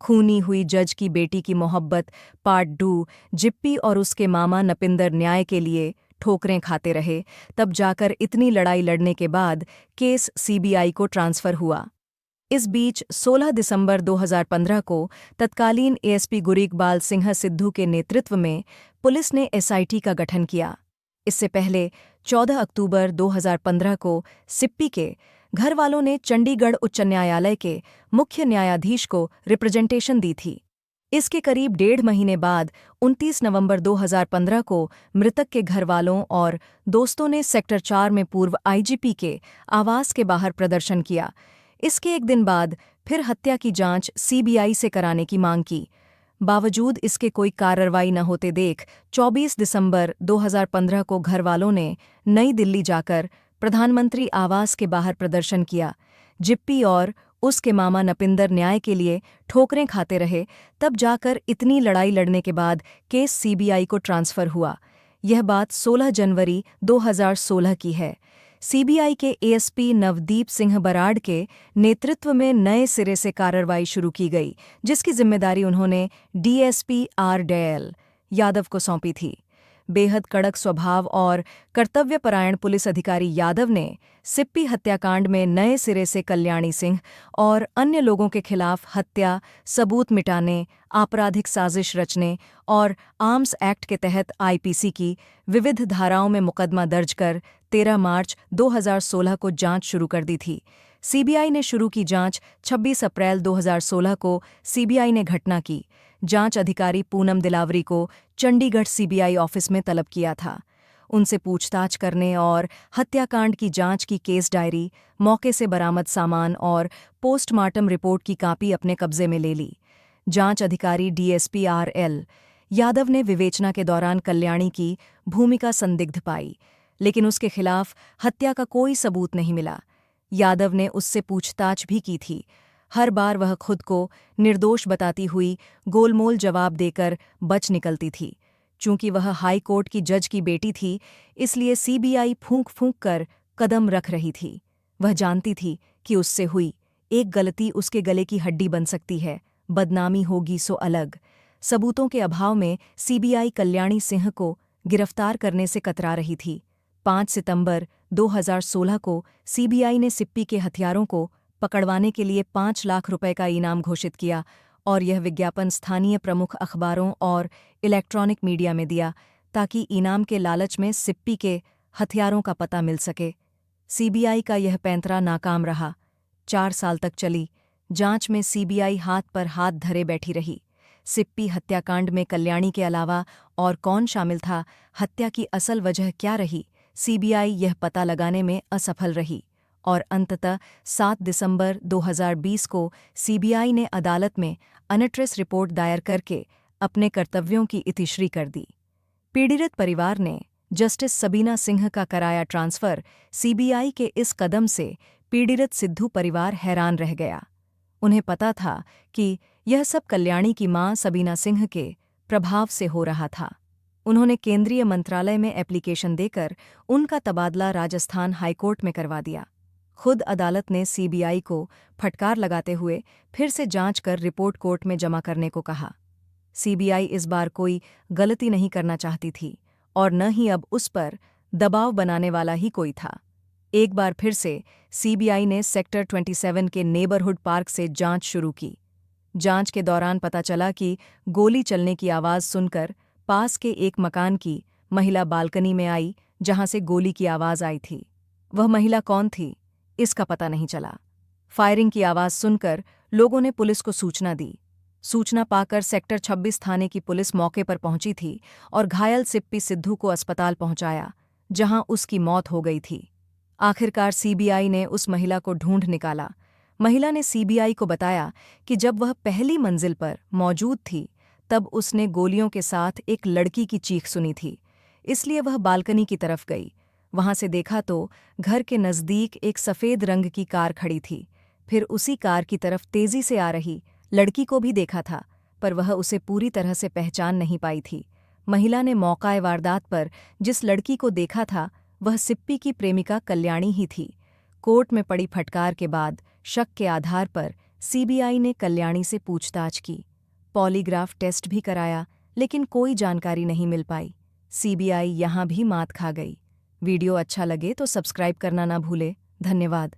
खूनी हुई जज की बेटी की मोहब्बत पार्ट 2। जिप्पी और उसके मामा नपिंदर न्याय के लिए ठोकरें खाते रहे, तब जाकर इतनी लड़ाई लड़ने के बाद केस सीबीआई को ट्रांसफर हुआ। इस बीच 16 दिसंबर 2015 को तत्कालीन एएसपी गुरीकबाल सिंह सिद्धू के नेतृत्व में पुलिस ने एसआईटी का गठन किया। इससे पहले 14 अक्टूबर 2015 को सिप्पी के घर वालों ने चंडीगढ़ उच्च न्यायालय के मुख्य न्यायाधीश को रिप्रेजेंटेशन दी थी। इसके करीब 1.5 महीने बाद 29 नवंबर 2015 को मृतक के घर वालों और दोस्तों ने सेक्टर 4 में पूर्व आईजीपी के आवास के बाहर प्रदर्शन किया। इसके एक दिन बाद फिर हत्या की जांच सीबीआई से कराने की मांग की। बावजूद इसके कोई कार्रवाई न होते देख 24 दिसंबर 2015 को घरवालों ने नई दिल्ली जाकर प्रधानमंत्री आवास के बाहर प्रदर्शन किया। जिप्पी और उसके मामा नपिंदर न्याय के लिए ठोकरें खाते रहे, तब जाकर इतनी लड़ाई लड़ने के बाद केस सीबीआई को ट्रांसफर हुआ। यह बात 16 जनवरी 2016 की है। सीबीआई के एएसपी नवदीप सिंह बराड़ के नेतृत्व में नए सिरे से कार्रवाई शुरू की गई, जिसकी जिम्मेदारी उन्होंने डीएसपी आर यादव को सौंपी थी। बेहद कड़क स्वभाव और कर्तव्यपरायण पुलिस अधिकारी यादव ने सिप्पी हत्याकांड में नए सिरे से कल्याणी सिंह और अन्य लोगों के खिलाफ हत्या, सबूत मिटाने, आपराधिक साजिश रचने और आर्म्स एक्ट के तहत आईपीसी की विविध धाराओं में मुकदमा दर्ज कर 13 मार्च 2016 को जांच शुरू कर दी थी। सीबीआई ने शुरू की जांच 26 अप्रैल 2016 को सीबीआई ने घटना की जांच अधिकारी पूनम दिलावरी को चंडीगढ़ सीबीआई ऑफिस में तलब किया था। उनसे पूछताछ करने और हत्याकांड की जांच की केस डायरी, मौके से बरामद सामान और पोस्टमार्टम रिपोर्ट की कॉपी अपने कब्जे में ले ली। जांच अधिकारी डीएसपी आर यादव ने विवेचना के दौरान कल्याणी की भूमिका संदिग्ध पाई, लेकिन उसके खिलाफ हत्या का कोई सबूत नहीं मिला। यादव ने उससे पूछताछ भी की थी। हर बार वह खुद को निर्दोष बताती हुई गोलमोल जवाब देकर बच निकलती थी। चूंकि वह हाई कोर्ट की जज की बेटी थी, इसलिए सीबीआई फूंक फूंक कर कदम रख रही थी। वह जानती थी कि उससे हुई एक गलती उसके गले की हड्डी बन सकती है, बदनामी होगी सो अलग। सबूतों के अभाव में सीबीआई कल्याणी सिंह को गिरफ्तार करने से कतरा रही थी। 5 सितंबर 2016 को सीबीआई ने सिप्पी के हथियारों को पकड़वाने के लिए 5 लाख रुपए का इनाम घोषित किया और यह विज्ञापन स्थानीय प्रमुख अखबारों और इलेक्ट्रॉनिक मीडिया में दिया, ताकि इनाम के लालच में सिप्पी के हथियारों का पता मिल सके। सीबीआई का यह पैंतरा नाकाम रहा। 4 साल तक चली जांच में सीबीआई हाथ पर हाथ धरे बैठी रही। सिप्पी हत्याकांड में कल्याणी के अलावा और कौन शामिल था, हत्या की असल वजह क्या रही, सीबीआई यह पता लगाने में असफल रही और अंततः 7 दिसंबर 2020 को सीबीआई ने अदालत में अनट्रेस रिपोर्ट दायर करके अपने कर्तव्यों की इतिश्री कर दी। पीड़ित परिवार ने जस्टिस सबीना सिंह का कराया ट्रांसफर। सीबीआई के इस कदम से पीड़ित सिद्धू परिवार हैरान रह गया। उन्हें पता था कि यह सब कल्याणी की मां सबीना सिंह के प्रभाव से हो रहा था। उन्होंने केंद्रीय मंत्रालय में एप्लीकेशन देकर उनका तबादला राजस्थान हाईकोर्ट में करवा दिया। खुद अदालत ने सीबीआई को फटकार लगाते हुए फिर से जांच कर रिपोर्ट कोर्ट में जमा करने को कहा। सीबीआई इस बार कोई गलती नहीं करना चाहती थी और न ही अब उस पर दबाव बनाने वाला ही कोई था। एक बार फिर से सीबीआई ने सेक्टर 27 के नेबरहुड पार्क से जांच शुरू की। जांच के दौरान पता चला कि गोली चलने की आवाज़ सुनकर पास के एक मकान की महिला बालकनी में आई, जहां से गोली की आवाज़ आई थी। वह महिला कौन थी, इसका पता नहीं चला। फायरिंग की आवाज़ सुनकर लोगों ने पुलिस को सूचना दी। सूचना पाकर सेक्टर 26 थाने की पुलिस मौके पर पहुंची थी और घायल सिप्पी सिद्धू को अस्पताल पहुंचाया, जहां उसकी मौत हो गई थी। आखिरकार सीबीआई ने उस महिला को ढूंढ निकाला। महिला ने सीबीआई को बताया कि जब वह पहली मंजिल पर मौजूद थी, तब उसने गोलियों के साथ एक लड़की की चीख सुनी थी, इसलिए वह बालकनी की तरफ गई। वहां से देखा तो घर के नज़दीक एक सफ़ेद रंग की कार खड़ी थी। फिर उसी कार की तरफ तेजी से आ रही लड़की को भी देखा था, पर वह उसे पूरी तरह से पहचान नहीं पाई थी। महिला ने मौका वारदात पर जिस लड़की को देखा था, वह सिप्पी की प्रेमिका कल्याणी ही थी। कोर्ट में पड़ी फटकार के बाद शक के आधार पर सीबीआई ने कल्याणी से पूछताछ की, पॉलीग्राफ टेस्ट भी कराया, लेकिन कोई जानकारी नहीं मिल पाई। सीबीआई यहाँ भी मात खा गई। वीडियो अच्छा लगे तो सब्सक्राइब करना ना भूले। धन्यवाद।